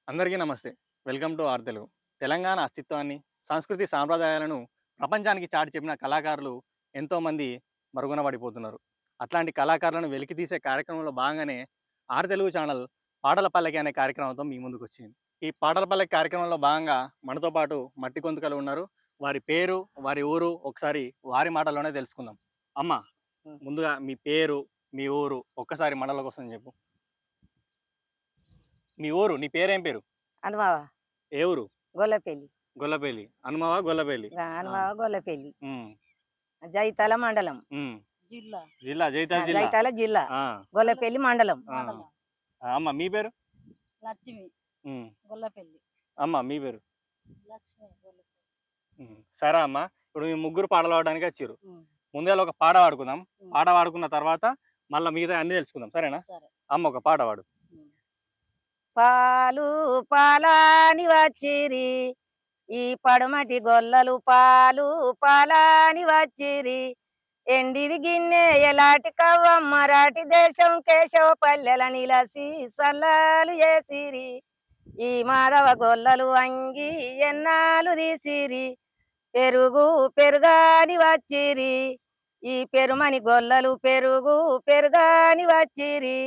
అందరికీ నమస్తే. Welcome to R Telugu. Telangana అస్తిత్వాన్ని, సంస్కృతి సాంప్రదాయాలను ప్రపంచానికి చాటి చెప్పిన కళాకారులు ఎంతోమంది మరుగున పడిపోతున్నారు. అట్లాంటి కళాకారులను వెలికితీసే కార్యక్రమంలో భాగంగానే ఆర్ తెలుగు ఛానల్ పాటల పల్లకి అనే కార్యక్రమంతో మీ ముందుకొచ్చింది. ఈ పాటల పల్లకి కార్యక్రమంలో భాగంగా మనతో పాటు మట్టి గొంతుకలు ఉన్నారు. వారి పేరు, వారి ఊరు ఒకసారి వారి మాటల్లోనే తెలుసుకుందాం. అమ్మ, హ్మ్. ముందుగా మీ పేరు, మీ ఊరు ఒక్కసారి మనల కోసం చెప్పు. మీ ఊరు, నీ పేరేం పేరు? హనుమావ ఏ ఊరు? గొల్లపెల్లి. గొల్లపల్లి. హనుమవా? గొల్లపల్లి. ఆ! హనుమావ గొల్లపెల్లి. హ్మ్. జైతాల మండలం. హ్మ్. జిల్లా. జిల్లా జైతాల్ జిల్లా. జైతాల జిల్లా. ఆ! గొల్లపెల్లి మండలం. ఆ! మండలం. అమ్మ మీ పేరు? లక్ష్మి హ్మ్. గొల్లపల్లి. అమ్మ మీ పేరు? లక్ష్మి గొల్లపల్లి. సరే అమ్మ. ఇప్పుడు మీ ముగ్గురు పాటలు పాడడానికి వచ్చిర్రు. ఉమ్, ముందుగాల ఒక పాట పాడుకుందాం. ఉమ్. పాట పాడుకున్న తర్వాత మళ్ళా మిగతా అన్నీ తెలుసుకుందాం. సరేనా? సరే. అమ్మ ఒక పాట పాడు. ఉమ్. పాలు పాలాని వచ్చిరి, ఈ పడమటి గొల్లలు పాలు పాలాని వచ్చిరి. ఎండిది గిన్నె ఎలాటి కవ్వమ్మ రాటి దేశం కేశవ పల్లెల నిలసి సల్లాలు చేసిరి. ఈ మాధవ గొల్లలు అంగి ఎన్నాలు తీసిరి. పెరుగు పెరుగాని వచ్చిరి, ఈ పెరుమని గొల్లలు పెరుగు పెరుగాని వచ్చిరి.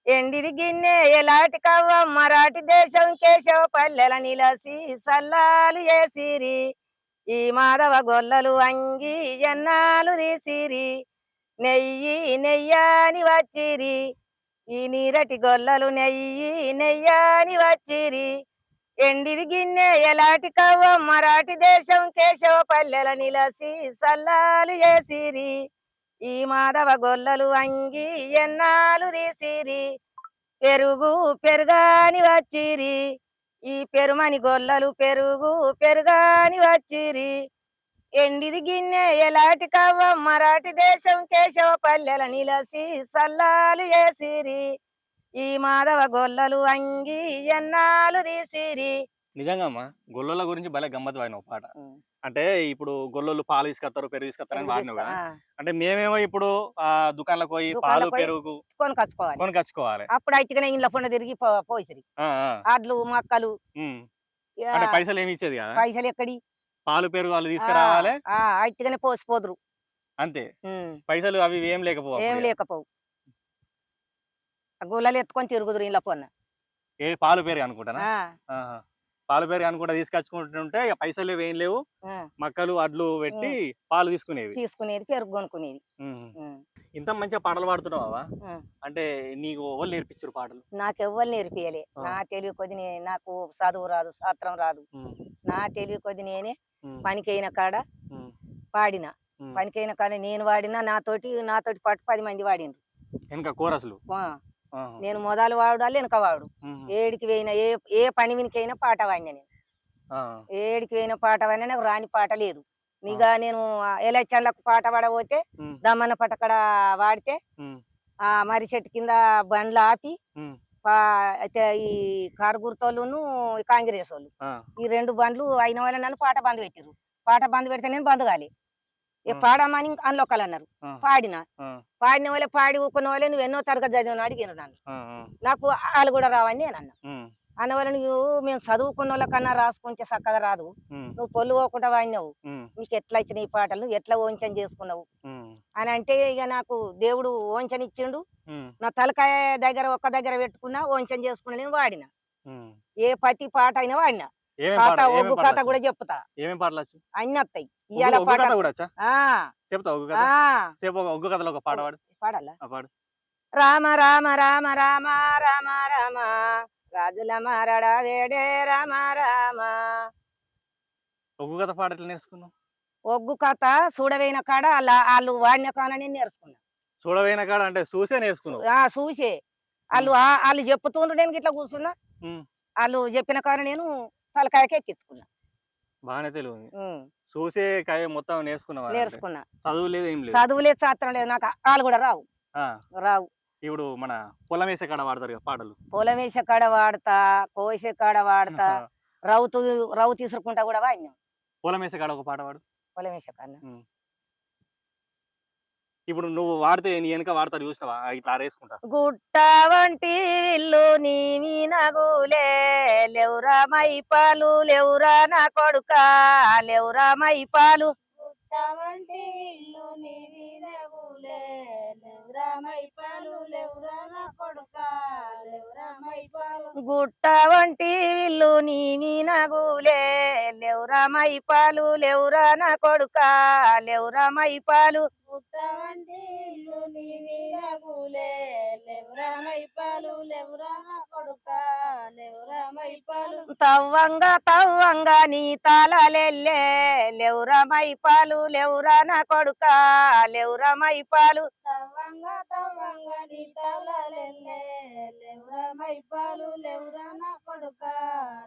ఎండిది గిన్నె ఎలాటి కవ్వమ్మ రాటి దేశం కేశవ పల్లెల నిలసి సల్లాలు చేసిరి. ఈ మాధవ గొల్లలు అంగి ఎన్నాలు తీసిరి. నెయ్యి నెయ్యాని వచ్చిరి, ఈ నీరటి గొల్లలు నెయ్యి నెయ్యాని వచ్చిరి. ఎండిది గిన్నె ఎలాటి కవ్వమ్మ రాటి దేశం కేశవ పల్లెల నిలసి సల్లాలు చేసిరి. ఈ మాధవ గొల్లలు అంగి ఎన్నాలు తీసిరి. పెరుగు పెరుగాని వచ్చిరి, ఈ పెరుమని గొల్లలు పెరుగు పెరుగాని వచ్చిరి. ఎండిది గిన్నె ఎలాటి కవ్వమ్మ రాటి దేశం కేశవ పల్లెల నిలసి సల్లాలు చేసిరి. ఈ మాధవ గొల్లలు అంగి ఎన్నాలు తీసిరి. నిజంగా అమ్మ, గొల్లోళ్ళ గురించి భలే గమ్మత్తు పాడినావు పాట. అంటే ఇప్పుడు గొల్లోళ్ళు పాలు తీసుకొస్తారు, పెరుగు తీసుకొస్తారని వాడినావు కదా. అంటే మేమేమో ఇప్పుడు దుకాణాలకు పోయి పాలు, దుకాణాలకు పోయి పెరుగు కొనుకొచ్చుకోవాలి. కొనుకొచ్చుకోవాలి. అప్పుడు అట్టిగానే ఇండ్ల పొండ తిరిగి పోసిరి. ఆ! ఆ! అడ్లు మక్కలు హ్మ్. ఇక అంటే పైసలు ఏమి ఇచ్చేది కదా. పైసలు ఎక్కడి పాలు, పెరుగు వాళ్ళు తీసుకురావాలి. అట్టిగానే పోసిపోదురు. అంతే. పైసలు అవి ఇవి ఏం లేకపోవు ఏం అప్పుడు ఇక. లేకపోవు. ఆ గుల్లలు ఎత్తుకొని తిరుగుదురు ఇండ్ల పొన్న. ఏ పాలు, పెరుగు అనుకుంటానా? ఆ, ఆహా! పాలు, పెరుగు అనుకుంటా తీసుకొచ్చుకుంటుంటే ఇక పైసలు లేవు, ఏం లేవు. ఆ, మక్కలు, అడ్లు పెట్టి పాలు తీసుకునేవి. తీసుకునేది పెరుగు కొనుక్కునేది. హ్మ్. ఉమ్, ఇంత మంచిగా పాటలు పాడుతున్నావా? ఉమ్. అంటే నీకు ఎవళ్ళు నేర్పించారు పాటలు? నాకెవ్వరు నేర్పియలే. ఆ! నా తెలివి కొద్ది నాకు చదువు రాదు, శాస్త్రం రాదు. హ్మ్. నా తెలివి కొద్ది నేనే హ్మ్. పనికైన కాడ హ్మ్. పాడిన. హ్మ్. పనికైన కాడ నేను వాడినా, నాతోటి పాటు 10 మంది వాడిండ్రు. వెనక కోరస్లు. ఆ, ఆహా! నేను మొదలు వాడాలి వెనక వాడు. హుహు. ఏడికి పోయినా ఏ ఏ పని వినికైనా పాట వాడినా నేను. ఆ! ఏడికి పోయిన పాట వాడినా నాకు రాని పాట లేదు. ఆ! ఇక నేను ఎలక్షన్లకు పాట పాడబోతే హ్మ్. దమ్మన్న పటకడ వాడితే హ్మ్. ఆ మర్రి చెట్టు కింద బండ్లు ఆపి హ్మ్. అయితే ఈ కారు గుర్తోళ్ళును కాంగ్రెస్ వాళ్ళు ఆ! ఈ 2 బండ్లు అయిన వాళ్ళ నన్ను పాట బంద్ పెట్టిర్రు. పాట బంద్ పెడితే నేను బంద్ కాలే. ఇక ఆ! పాడమని అందులో ఒకళ్ళు అన్నారు. ఆ! పాడిన. ఆ! పాడిన వాళ్ళే పాడి ఊకున్న వాళ్ళే నువ్వు ఎన్నో తరగతి చదివిన అడిగిన నన్ను. ఆ! ఆ! నాకు ఆలు కూడా రావని నేను అన్నా. హ్మ్. అన్నవల్ల నువ్వు మేము చదువుకున్న వాళ్ళకన్నా రాసుకుంటే చక్కగా రాదు. హ్మ్. నువ్వు పొల్లు పోకుండా వాడినావు. హ్మ్. నీకు ఎట్లా వచ్చినాయి ఈ పాటలు, నువ్వు ఎట్లా ఓంచన చేసుకున్నావు హ్మ్. అని అంటే ఇక నాకు దేవుడు ఓంచన ఇచ్చిండు. హ్మ్. నా తలకాయ దగ్గర ఒక్క దగ్గర పెట్టుకున్నా ఓంచన చేసుకున్నా నేను వాడిన. హ్మ్. ఏ పతి పాట అయినా వాడిన. ఏమేం ఒగ్గు కథ పాటలొచ్చు? కూడా చెప్తా. ఏమేం పాటలొచ్చు? అన్ని వస్తాయి. ఇవాళ ఒగ్గు పాట కథ కూడా వచ్చా? ఆ చెప్తావా ఒగ్గు కథ? ఆ చెప్పు, ఒక ఒగ్గు కథలో ఒక పాట పాడు. పాడాలా? ఆ! పాడు. రామ రామ రామ రామ రామ రామ రాజుల మారడా వేడే రామ రామ. ఒగ్గు కథ పాట ఎట్లా నేర్చుకున్నావు? ఒగ్గు కథ చూడవైన కాడ వాళ్ళు వాడిన కాడ నేను నేర్చుకున్నా. చూడబోయిన కాడ అంటే చూసే నేర్చుకున్నావు. చూసే హ్మ్. వాళ్ళు చెప్పుతుండ్రు నేను గిట్లా కూర్చున్నా. హ్మ్. వాళ్ళు చెప్పిన కాడ నేను తలకాయకి ఎక్కించుకున్నా. బాగానే తెలివుంది. ఉమ్, చూసే మొత్తం నేర్చుకున్నావా అంటే? నేర్చుకున్నా. చదువు లేదు, ఏం లేదు. చదువు లేదు శాస్త్రం లేదు, నాకు వాళ్ళు కూడా రావు. ఆ! రావు. ఇప్పుడు మన పొలం వేసే కాడ పాడతారు కదా పాటలు. పొలం వేసే కాడ వాడతా, కోసే కాడ వాడతా, రౌతు రవ్వు తీసుకుంటా కూడా వాడినాం. పొలం వేసే కాడ ఒక పాట పాడు. పొలం వేసే కాడ హ్మ్. ఇప్పుడు నువ్వు వాడితే నీ వెనక వాడతారు చూసినావా ఇట్లా ఆరేసుకుంటా. గుట్ట వంటి ఇల్లు నీ మీనగులే లేవురా మైపాలు లేవురా నా కొడుక లేవురా మైపాలు వంటి ఇల్లు నీవి నగులే లేవురా మైపాలు లేవురా నా కొడుక లేవురా మైపాలు గుట్ట వంటి ఇల్లు నీ మీనగులే లేవురా మైపాలు లేవురా నా కొడుక లేవురా మైపాలు పుట్ట వంటి ఇల్లు నీవి నగులే లేవురా మైపాలు లేవురా నా కొడుక లేవురా మైపాలు తవ్వంగా నీ తాళలెల్లే లేవురా మైపాలు లేవురా నా కొడుక లేవురా మైపాలు తవ్వంగా నీ తలలెల్లే లేవురా మైపాలు లేవురా నా కొడుక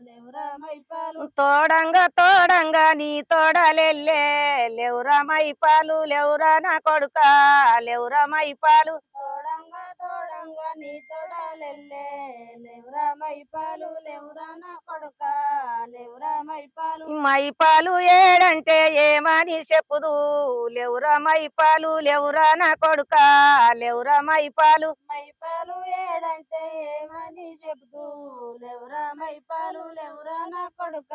లేవురా మైపాలు తోడంగా నీ తోడలెల్లే లేవురా మైపాలు లేవురా నా కొడుక లేవురా మైపాలు తోడంగా నీ తోడలెల్లే లేవురా మైపాలు లేవురా నా కొడుక లేవురా మైపాలు మైపాలు ఏడంటే ఏమని చెప్పుదు లేవురా మైపాలు లేవురా నా కొడుక లేవురా మైపాలు మైపాలు ఏడంటే ఏమని చెబుతూ లేవురా మైపాలు లేవురా నా కొడుక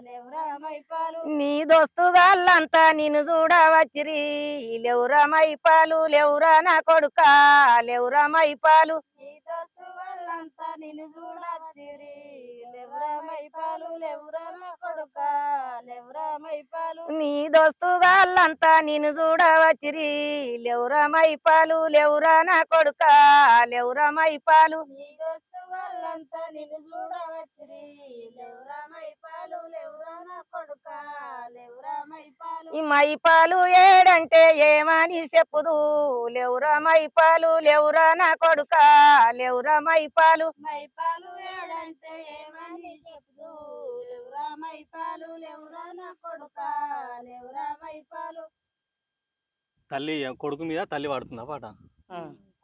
లేవురా మైపాలు నీ దోస్తుగాళ్ళంతా నిన్ను చూడవచ్చిరి లేవురా మైపాలు లేవురా నా కొడుక లేవురా మైపాలు నీ దోస్తు వాళ్ళంతా నిన్ను చూడచ్చిరి లేవురా మైపాలు లేవురా నా కొడుక లేవురా మైపాలు నీ దోస్తుగాళ్ళంతా నిన్ను చూడవచ్చిరి లేవురా మైపాలు లేవురా నా కొడుక లేవురా మైపాలు నీ దోస్తు వాళ్ళంతా నిన్ను చూడవచ్చిరి లేవురా మైపాలు లేవురా నా కొడుక లేవురా మైపాలు ఈ మైపాలు ఏడంటే ఏమని చెప్పుదు లేవురా మైపాలు లేవురా నా కొడుక లేవురా మైపాలు మైపాలు ఏడంటే ఏమని చెప్తూ లేవురా మైపాలు లేవురా నా కొడుక లేవురా మైపాలు తల్లి కొడుకు మీద తల్లి వాడుతుందా పాట?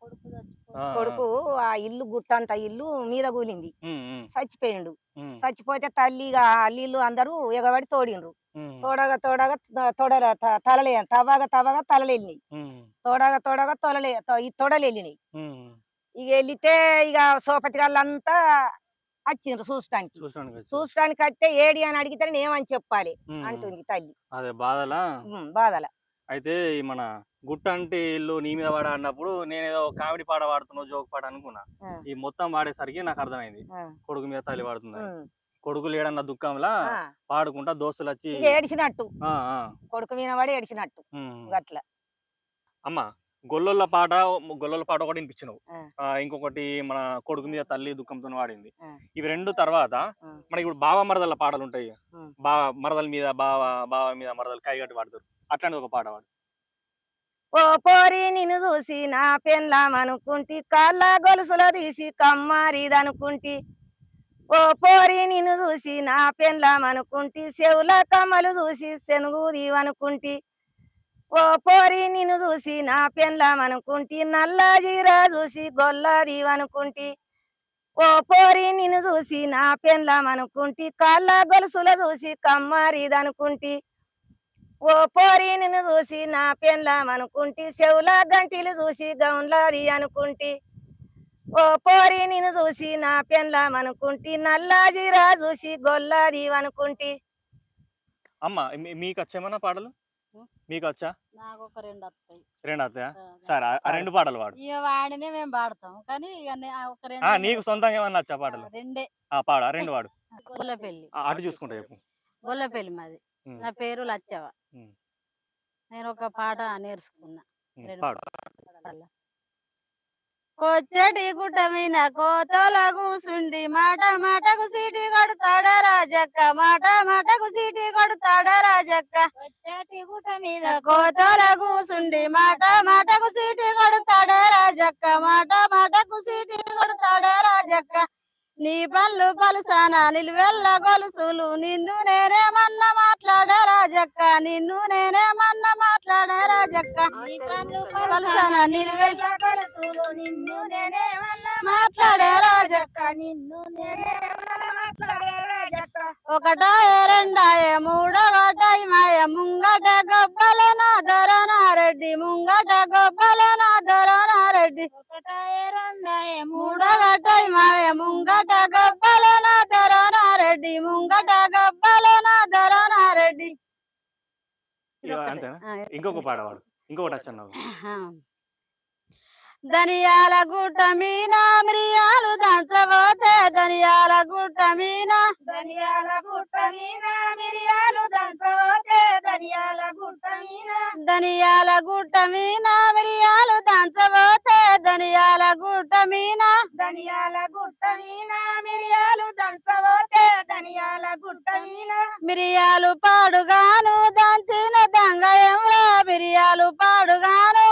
కొడుకు ఆ, కొడుకు ఆ ఇల్లు గుట్టంత ఇల్లు మీద కూలింది ఉమ్, ఉమ్, చచ్చిపోయిండు ఉమ్, చచ్చిపోతే తల్లిగా అల్లీళ్ళు అందరూ ఎగబడి తోడిండ్రు ఉమ్, తోడగా తవ్వగా తలలెళ్ళినాయి ఉమ్, తోడగా ఈ తొడలెళ్ళినాయి ఉమ్. ఇక వెళితే ఇక సోపతి వాళ్ళంతా వచ్చిండ్రు చూడటానికి చూసాను చూడటానికి వస్తే ఏడి అని అడిగితే నేను ఏమని చెప్పాలి అంటుంది తల్లి అదే బాధలా. బాధల అయితే ఈ మన గుట్ట అంటే ఇల్లు నీ మీద వాడ అన్నప్పుడు నేనేదో కామెడీ పాట పాడుతున్నావు జోక్ పాట అనుకున్నా. ఈ మొత్తం వాడేసరికి నాకు అర్థమైంది కొడుకు మీద తల్లి వాడుతుంది. కొడుకు లేడన్న దుఃఖంలా పాడుకుంటా దోస్తులు వచ్చి ఇక ఏడిచినట్టు ఆ, ఆ, కొడుకు మీద పడి ఏడిచినట్టు ఉమ్. గట్ల అమ్మ గొల్లల పాట ఒకటి వినిపించినావు. ఇంకొకటి మన కొడుకు మీద తల్లి దుఃఖంతో వాడింది. ఇవి రెండు తర్వాత మనకి ఇప్పుడు బావ మరదల పాటలు ఉంటాయి. బావ మరదల మీద బావ మీద మరదలు కైగట్టి వాడతారు. అట్లాంటి ఒక పాట వాడు. ఓ పోరి నిన్ను చూసి నా పెళ్ళామనుకుంటి కాళ్ళ గొలుసులో తీసి కమ్మారిదనుకుంటి ఓ పోరి నిన్ను చూసి నా పెళ్ళామనుకుంటి చెవుల కమ్మలు చూసి శనుగుదీవనుకుంటి ఓ పోరి నిన్ను చూసి నా పెళ్ళామనుకుంటి నల్ల జీరా చూసి గొల్లదీవనుకుంటి ఓ పోరి నిన్ను చూసి నా పెళ్ళామనుకుంటి కాళ్ళ గొలుసుల చూసి కమ్మారిదనుకుంటి ఓ పోరి నిన్ను చూసి నా పెళ్ళామనుకుంటి చెవుల గంటిలు చూసి గౌన్లాది అనుకుంటి ఓ పోరి నిన్ను చూసి నా పెళ్ళామనుకుంటి నల్ల జీరా చూసి గొల్లది అనుకుంటి. అమ్మ మీకు వచ్చేమన్నా పాటలు? మీకు వచ్చా? నాకు ఒక రెండు వస్తాయి. రెండు వస్తాయా? సరే ఆ రెండు పాటలు వాడు. ఇక వాడినే మేము పాడతాం కానీ ఇక ఒక ఆ రెండు నీకు సొంతంగా ఏమన్నా వచ్చా పాటలు? రెండే. పాడు ఆ రెండు వాడు. గొల్లపల్లి అటు చూసుకుంటా చెప్పు. గొల్లపల్లి మాది. నా పేరు లచ్చవ. నేను ఒక పాట నేర్చుకున్నా. పాడు. కొచ్చటి గుట్ట మీద కోతల కూసుండి మాట మాటకు సీటి కొడతాడ రాజక్క మాట మాటకు సీటి కొడతాడ రాజక్క కొచ్చటి గుట్ట మీద కోతల కూసుండి మాట మాటకు సీటి కొడతాడ రాజక్క మాట మాటకు సీటి కొడతాడ రాజక్క నీ పళ్ళు పలుసానా నిలువెల్ల గొలుసులు నిన్ను నేనేమన్నా మాట్లాడే రాజక్క నిన్ను నేనేమన్నా మాట్లాడే రాజక్క పలుసానా నిలువెల్ల గొలుసులు నిన్ను నేనేమన్నా మాట్లాడే రాజక్క నిన్ను నేనేమన్నా మాట్లాడే రాజక్క ఒకటాయే రెండాయే మూడో గటాయి మాయ ముంగట గబ్బల నాదర నారెడ్డి ముంగట గబ్బ గబ్బల నా దొరనారెడ్డి ఒకటాయ రెండాయ మూడగటాయి మావే ముంగట గబ్బల నా దొరనారెడ్డి ముంగట గబ్బల నా దొరనారెడ్డి అంతేనా? ఇంకొక పాట పాడు, ఇంకొకటి వచ్చాను. ధనియాల గుట్ట మీన మిరియాలు దంచబోతే ధనియాల గుట్ట మీన ధనియాల గుట్ట మీన మిరియాలు దంచబోతే ధనియాల గుట్ట మీన ధనియాల గుట్ట మీన మిరియాలు దంచబోతే ధనియాల గుట్ట మీన ధనియాల గుట్ట మీన మిరియాలు దంచబోతే ధనియాల గుట్ట మీన మిరియాలు పాడుగాను దంచిన దంగయంరా మిరియాలు పాడుగాను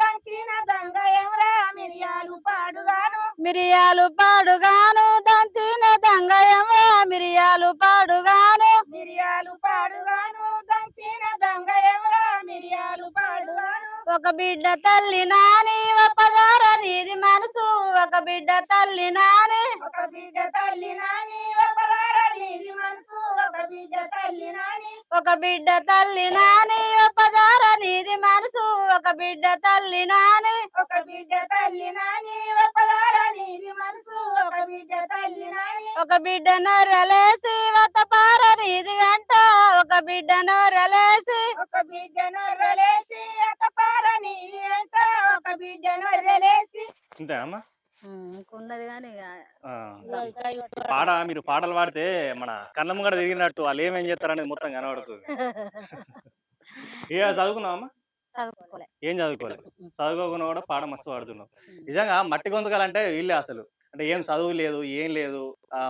దంచిన దంగయంరా మిరియాలు పాడుగాను దంచిన దంగయంరా మిరియాలు పాడుగాను దంచిన దంగయంరా మిరియాలు పాడుగాను ఒక బిడ్డ తల్లి నాని పదార నీది మనసు ఒక బిడ్డ తల్లి నాని పదార నీది మనసు ఒక బిడ్డ తల్లి నాని పదార నీది మనసు ఒక బిడ్డ తల్లి నాని పదార నీది మనసు ఒక బిడ్డ తల్లి నాని ఒక బిడ్డ నొర్రలేసి వతపార నీది వెంట ఒక బిడ్డ నొర్రలేసి అతపార నీది వెంట ఒక బిడ్డ నొర్రలేసి ఇంతేనమ్మా? ఉన్నది కానీ పాట మీరు పాటలు పాడితే మన కళ్ళ ముంగడ తిరిగినట్టు వాళ్ళు ఏమేం చేస్తారనేది మొత్తం కనబడుతుంది. చదువుకున్నావమ్మా? చదువుకోలే. ఏం చదువుకోలేదు. చదువుకోకుండా కూడా పాట మస్తు పాడుతున్నావు. నిజంగా మట్టి గొంతుకలంటే వీళ్ళే అసలు. అంటే ఏం చదువు లేదు, ఏం లేదు,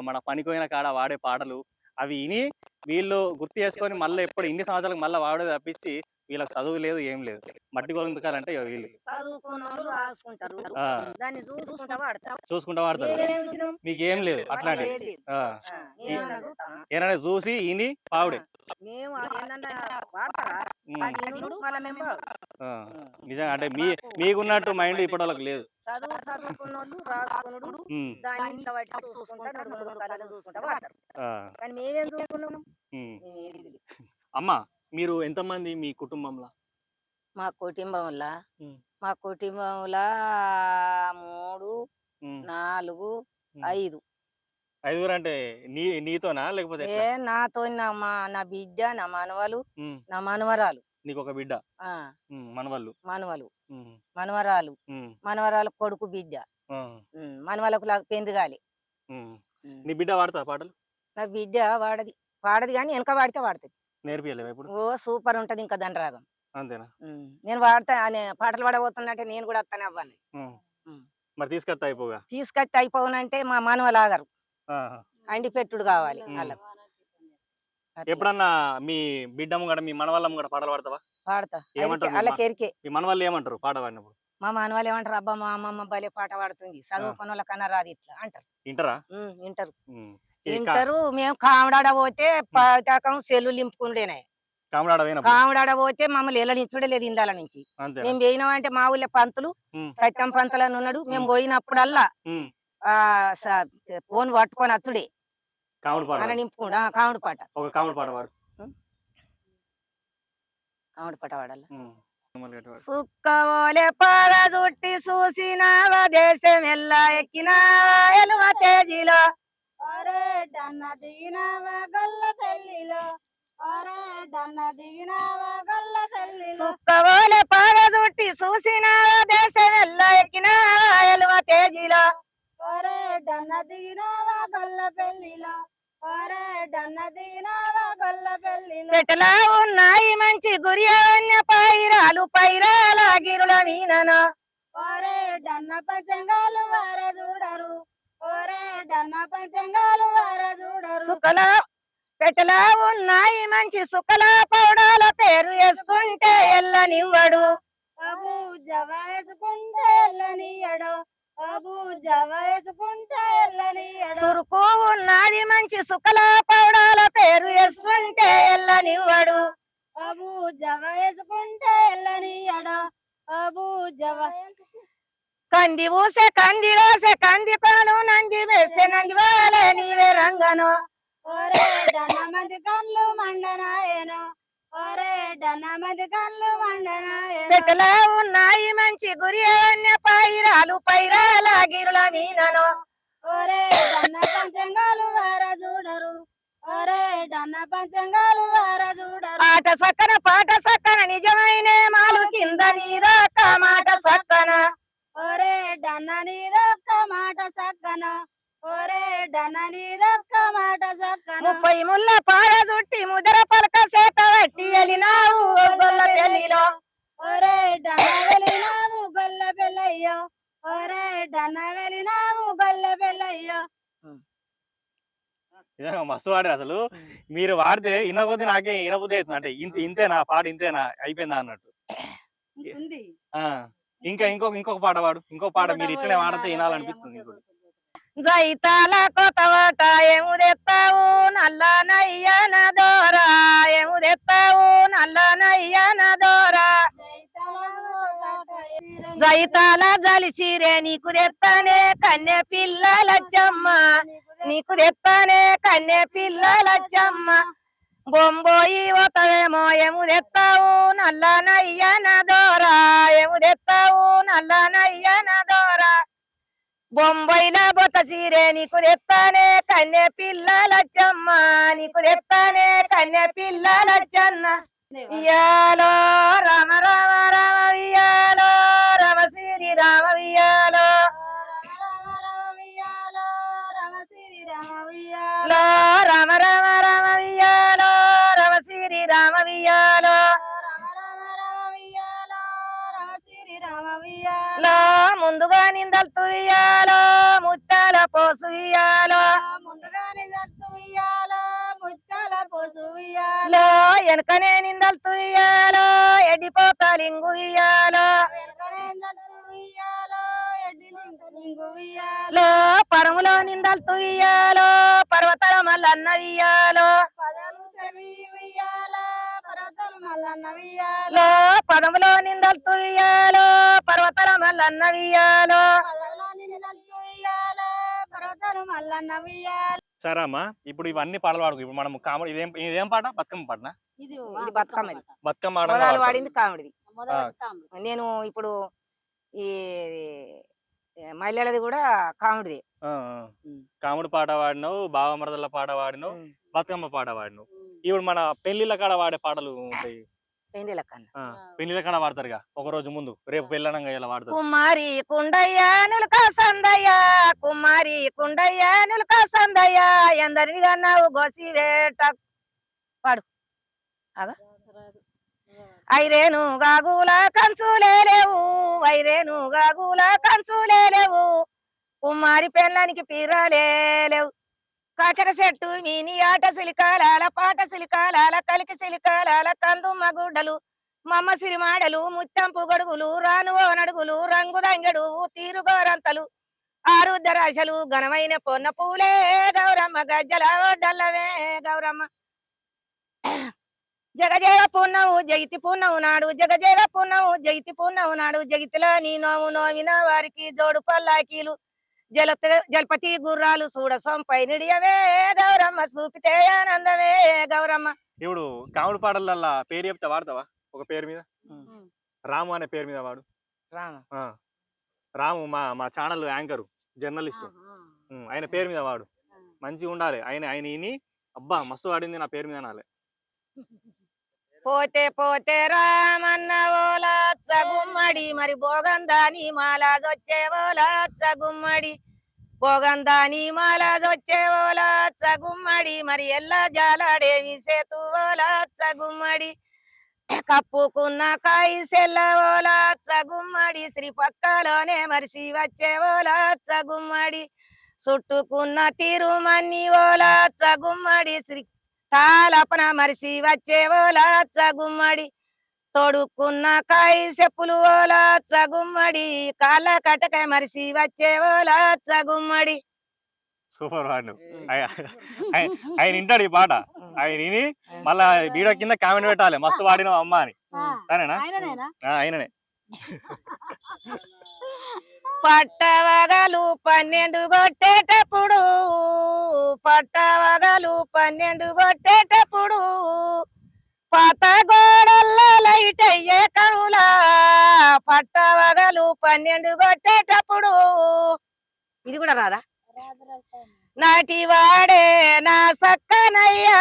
మన పనికోయిన కాడ వాడే పాటలు అవి విని వీళ్ళు గుర్తు చేసుకొని మళ్ళీ ఎప్పుడు ఇన్ని సంవత్సరాలకు మళ్ళీ వాడే తప్పించి వీళ్ళకి చదువు లేదు, ఏం లేదు. మట్టి గొంతుకాలంటే వీళ్ళు చూసుకుంటా వాడతారు. మీకేం లేదు అట్లాంటి ఏమైనా చూసి ఈని పావుడే. నిజంగా అంటే మీకున్నట్టు మైండ్ ఇప్పటి వాళ్ళకి లేదు. అమ్మా మీరు ఎంతమంది మీ కుటుంబంలో? మా కుటుంబంలో 3, 4, 5. 5 అంటే నీతోనా లేకపోతే నాతో నా బిడ్డ, నా మనవలు, నా మనవరాలు. నీకు ఒక బిడ్డ, మనవళ్ళు, మనవరాలు కొడుకు బిడ్డ, మనవలకు పెండ్లి కాలే. నీ బిడ్డ వాడతా పాటలు? నా బిడ్డ పాడది కానీ వెనక వాడితే వాడుతుంది. నేర్పియలేవా ఇప్పుడు? ఓ సూపర్ ఉంటది ఇంకా దాని రాగం. అంతేనా? నేను వాడతా పాటలు పాడబోతున్నట్టే నేను కూడా వస్తానే అవ్వాలి. మరి తీసుకొస్తే అయిపోనంటే మా మనవలు ఆగరు, అండి పెట్టుడు కావాలి వాళ్ళకు. ఎప్పుడన్నా మీ బిడ్డ ముంగడ మీ మనవాళ్ళ ముంగడ పాటలు పాడతావా? పాడతా. ఏమంటారు వాళ్ళకి ఎరికే. మీ మనవాళ్ళు ఏమంటారు పాట పాడినప్పుడు? మా మనవాళ్ళు ఏమంటారు, అబ్బా మా అమ్మమ్మ భలే పాట పాడుతుంది, చదువుకున్న వాళ్ళ కన్నా రాదు ఇట్లా అంటారు. వింటారు. మేము కామడాడ పోతే పతాకం సెల్లు లింపుకుండేనే. కామడాడ పోతే మమ్మల్ని ఎల్లనిచ్చుడే లేదు ఇందాల నుంచి. మేము పోయినామంటే మా ఊళ్ళో పంతులు సత్యం పంతులు అని ఉన్నాడు. మేము పోయినప్పుడల్లా ఫోన్ పట్టుకొని వచ్చుడే నింపుకుండా కాముడు పాట. కాముడు పాట పాడాల. సుక్కవోలే పాడ చుట్టి చూసినావ దేశం ఎల్లా ఎక్కినావా ఎలువ తేజీలో సుక్కవోలే పాడ చుట్టి చూసినావా దేశం ఎల్లా ఎక్కినావా ఎలువ తేజీలో పెట్టలా ఉన్నాయి మంచి గురియన్య పైరాలు పైరాల గిరుల మీనను డన్న పంచంగాలు వార చూడరు డన్న పంచంగాలు వార చూడరు. సుక్కల పెట్టలా ఉన్నాయి మంచి సుక్కల పౌడాల పేరు వేసుకుంటే ఎల్లనివ్వడు అబు జవ వేసుకుంటే ఎల్లనియడు సురుకు ఉన్నది మంచి సుక్కల పౌడాల పేరు వేసుకుంటే ఎల్లనివ్వడు అబు జవ వేసుకుంటే ఎల్లనియడు అబు జవ. కంది ఊసే కంది రాసే కంది కొను నంది వేసే నంది వాలే నీవే రంగను మంది కళ్ళు మండనాయను ఒరే డన్న మంది కళ్ళు వండన పెట్టెలో ఉన్నాయి మంచి గురి పైరాలు పైరాల గిరుల మీనను ఒరే డన్న పంచంగాలు వార చూడరు ఒరే డన్న పంచంగాలు వార చూడరు ఆట సక్కన పాట సక్కన నిజమైన మాలు కింద నీదొక్క మాట సక్కన ఒరే డన్న నీదొక్క మాట సక్కన ఒరే డన్న నీదొక్క మాట సక్కన 30 ముళ్ళ పార చుట్టి ముదర పలక సేత పెట్టి వెళ్ళినావు గొల్ల పెళ్లిలో ఒరే డన్న వెళ్ళినావు గొల్ల పెళ్ళయ్యో ఒరే డన్న వెళ్ళినావు గొల్ల పెళ్ళయ్యో నిజంగా మస్తు వాడారు అసలు. మీరు వాడితే ఇనకొద్ది నాకే ఇనబుద్ధి అవుతుంది. అంటే ఇంతేనా పాట ఇంతేనా అయిపోయిందా అన్నట్టు. ఉంది ఆ ఇంకా ఇంకొక పాట పాడు. ఇంకొక పాట మీరు ఇట్లనే వాడితే వినాలనిపిస్తుంది. ఇంకోటి జైతాల కొత్తవాట ఏముదెత్తావు నల్ల నయ్యన దోరా ఏముదెత్తావు నల్ల నయ్యన దోరా జైతాల జలిసిరే నీకు తెత్తానే కన్య పిల్లలచ్చమ్మ నీకు తెత్తానే కన్య పిల్లలచ్చమ్మ బొంబోయి పోతావేమో ఏముదెత్తావు నల్ల నయ్యన దోరా ఏముదెత్తావు నల్ల నయ్యన దోరా బొంబాయిల బొత్త చీరే నీకు తెత్తానే కన్య పిల్లలచ్చమ్మ నీకు తెత్తానే కన్య పిల్లలచ్చన్న ఇయాలో రామ రామ రామ వియాలో రామ శ్రీ రామ వియాలో లో రామ రామ రామ వియాలో రామ శ్రీ రామ వియాలో లో ముందుగా నిందలు ఇయ్యాలో ముత్తాల పోసు ఇయ్యాలో ముందుగా నిజత్తు ఇయ్యాలో ముత్యాల పోసు లో వెనకనే నిందలు ఇయ్యాలో ఎడ్డిపోతాలింగు ఇయ్యాలో లో పరములో నిందలు ఇయ్యాలో పర్వతాల మల్లన్న ఇయ్యాలో లో పదములో నిందలు ఇయ్యాలో పర్వతాల మల్లన్న ఇయ్యాలో సరే అమ్మా, ఇప్పుడు ఇవన్నీ పాటలు పాడుకో. ఇప్పుడు మనం కామెడీ ఇదేం పాట? బతుకమ్మ పాటనా? ఇది బతుకమ్మది బతుకమ్మ మొదలు వాడింది కామెడీ. నేను ఇప్పుడు ఈ మహిళలది కూడా కామెడీ. కామెడీ పాట వాడినావు, బావమరదల పాట వాడినావు, బతుకమ్మ పాట వాడినావు. ఇప్పుడు మన పెళ్లిళ్ళ కాడ వాడే పాటలు ఉంటాయి. పెళ్లిళ్ళ కన్నా పెళ్లిళ్ళ కాడ వాడతారుగా ఒక రోజు ముందు, రేపు పెళ్ళనంగా ఇలా వాడతారు. కుమారి కుండయ్య నులక సందయ్య కుమారి కుండయ్య నులక సందయ్య ఎందరిని కన్నావు గోసి వేట పాడు అగా ఐరేను గాగుల కంచులేవు ఐరేను గాగుల కంచులేవు కుమారి పెళ్ళానికి పీరాలేవు కాకెర చెట్టు మీని ఆట సిలికాలాల పాట సిలికాలాల కలికి సిలికాలాల కందుమ్మ గుడ్డలు మమ్మ సిరిమాడలు ముత్తంపు గొడుగులు రాను నడుగులు రంగు దంగడు తీరుగోరంతలు ఆరుద్దరాశలు ఘనమైన పొన్న పూలే గౌరమ్మ గజ్జల ఒడ్డల్లవే గౌరమ్మ జగజేగ పున్నవు జగితి పున్నవు నాడు జగజేగ పున్నవు జగితి పున్నవు నాడు జగితిలో నీ నోము నోమిన వారికి జోడు పల్లాకీలు జలపతి గుర్రాలు చూడ సొంపై నిడియవే గౌరమ్మ చూపితే ఆనందమే గౌరమ్మ. ఇప్పుడు కామెడీ పాటలల్లా పేరు చెప్తే వాడతావా? ఒక పేరు మీద రాము అనే పేరు మీద వాడు. రాము మా ఛానల్ యాంకరు, జర్నలిస్టు, ఆయన పేరు మీద వాడు. మంచిగా ఉండాలి. ఆయన ఇని అబ్బా మస్తు వాడింది నా పేరు మీద అనాలి. పోతే పోతే రామన్న ఓలచ్చ గుమ్మడి మరి బోగందాని మాలాజొచ్చే ఓలచ్చ గుమ్మడి బోగందాని మాలాజొచ్చే ఓలచ్చ గుమ్మడి మరి ఎల్ల జాలాడేవి సేతు ఓలచ్చ గుమ్మడి కప్పుకున్న కాయి సెల్ల ఓలచ్చ గుమ్మడి శ్రీ పక్కలోనే మరిసి వచ్చే ఓలచ్చ గుమ్మడి చుట్టుకున్న తిరుమన్ని ఓలచ్చ గుమ్మడి శ్రీ తాలపన మరిసి వచ్చే ఓలచ్చ గుమ్మడి తోడుకున్న కాయి చెప్పులు ఓలచ్చ గుమ్మడి కాళ్ళ కటక మరిసి వచ్చే ఓలచ్చ గుమ్మడి. సూపర్ వాడు. ఆయన వింటాడు ఈ పాట. ఆయన విని మళ్ళా వీడియో కింద కామెంట్ పెట్టాలి మస్తు వాడినావు అమ్మ అని. సరేనా? ఆయననే. పట్టవగలు 12 కొట్టేటప్పుడు పట్టవగలు 12 కొట్టేటప్పుడు పాత గోడల్లో లైట్ అయ్యే కనులా పట్టవగలు 12 కొట్టేటప్పుడు ఇది కూడా రాదా నాటివాడే నా సక్కనయ్యా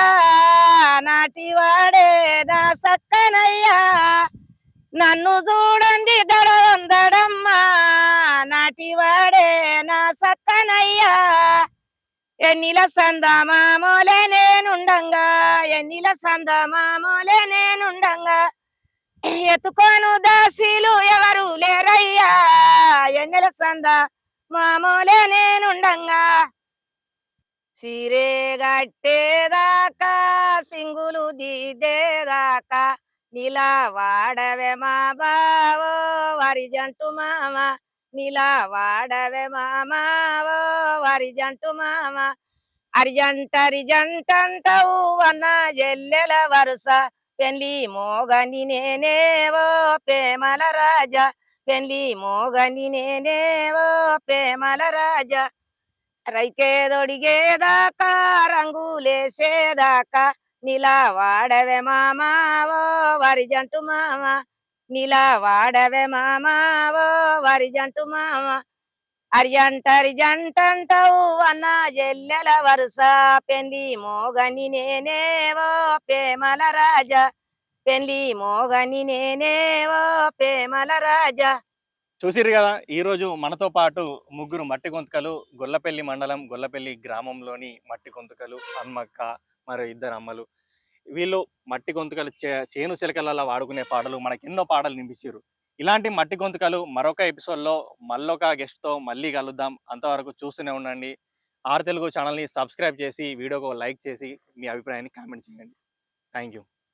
నాటివాడే నా సక్కనయ్యా నన్ను చూడండి గడవందడమ్మా నాటివాడే నా సక్కనయ్యా ఎన్నిల సందమామోలే నేనుండంగా ఎన్నిల సందమామోలే నేనుండంగా ఎత్తుకోను దాసీలు ఎవరు లేరయ్యా ఎన్నెల సంద మామూలే నేనుండంగా సిరే గట్టేదాకా సింగులు దిద్దేదాకా నీలా వాడవే మా బావో వరి జంటు మామ నీలా వాడవే మామావో వరి జంటు మామ అరిజంటంటవు అన్న జల్లెల వరుస పెళ్లి మోగని నేనేవో ప్రేమల రాజా పెళ్లి మోగని నేనేవో ప్రేమల రాజా రైకేదొడిగేదాకా రంగులేసేదాకా నీలా వాడవే మామావో వరి జంటు మామ నీలా వాడవే మామావో వరి జంటు మామ అరిజంటంటవు అన్న జల్లెల వరుస పెళ్లి మోగని నేనేవో ప్రేమల రాజా పెళ్లి మోగని నేనేవో ప్రేమల రాజా చూసిరు కదా ఈరోజు మనతో పాటు ముగ్గురు మట్టి గొంతుకలు గొల్లపల్లి మండలం గొల్లపల్లి గ్రామంలోని మట్టి గొంతుకలు హన్మక్క మరి ఇద్దరు అమ్మలు వీళ్ళు మట్టి గొంతుకలు చేను చిలకలలో వాడుకునే పాటలు మనకి ఎన్నో పాటలు నింపించారు. ఇలాంటి మట్టి గొంతుకలు మరొక ఎపిసోడ్లో మళ్ళొక గెస్ట్తో మళ్ళీ కలుద్దాం. అంతవరకు చూస్తూనే ఉండండి. ఆర్ తెలుగు ఛానల్ని సబ్స్క్రైబ్ చేసి వీడియోకి లైక్ చేసి మీ అభిప్రాయాన్ని కామెంట్ చేయండి. Thank you.